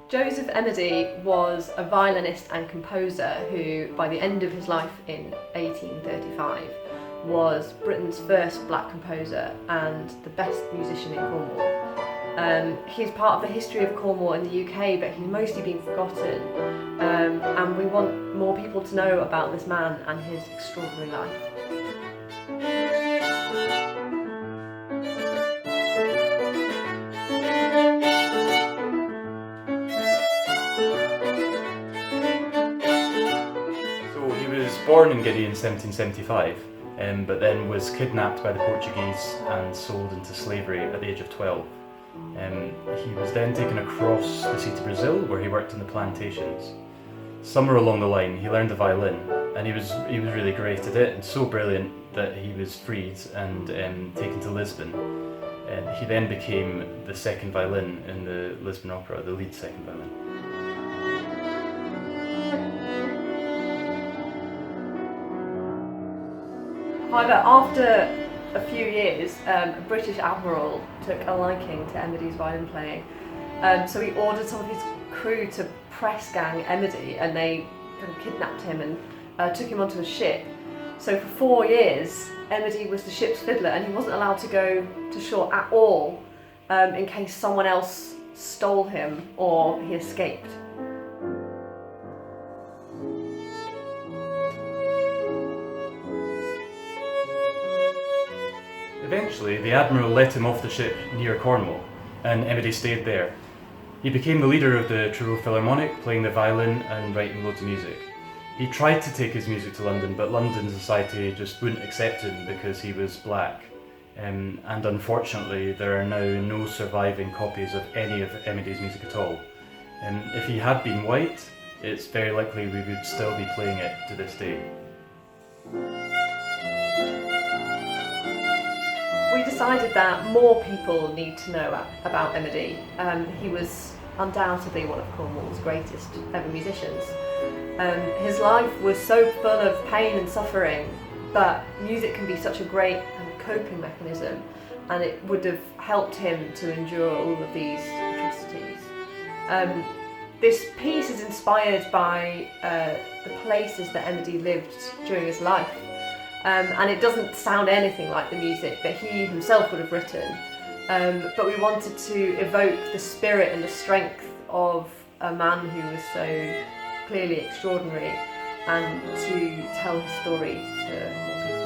Joseph Emidy was a violinist and composer who, by the end of his life in 1835, was Britain's first black composer and the best musician in Cornwall. He's part of the history of Cornwall in the UK, but he's mostly been forgotten, and we want more people to know about this man and his extraordinary life. He was born in Guinea in 1775, but then was kidnapped by the Portuguese and sold into slavery at the age of 12. He was then taken across the sea to Brazil, where he worked on the plantations. Somewhere along the line, he learned the violin, and he was really great at it, and so brilliant that he was freed and taken to Lisbon. And he then became the second violin in the Lisbon Opera, the lead second violin. However, after a few years, a British admiral took a liking to Emidy's violin playing, so he ordered some of his crew to press gang Emidy, and they kind of kidnapped him and took him onto a ship. So for 4 years, Emidy was the ship's fiddler, and he wasn't allowed to go to shore at all in case someone else stole him or he escaped. Eventually, the Admiral let him off the ship near Cornwall, and Emidy stayed there. He became the leader of the Truro Philharmonic, playing the violin and writing loads of music. He tried to take his music to London, but London society just wouldn't accept him because he was black. And unfortunately, there are now no surviving copies of any of Emidy's music at all. If he had been white, it's very likely we would still be playing it to this day. We decided that more people need to know about Emidy. He was undoubtedly one of Cornwall's greatest ever musicians. His life was so full of pain and suffering, but music can be such a great coping mechanism, and it would have helped him to endure all of these atrocities. This piece is inspired by the places that Emidy lived during his life. And it doesn't sound anything like the music that he himself would have written, but we wanted to evoke the spirit and the strength of a man who was so clearly extraordinary, and to tell his story to more people.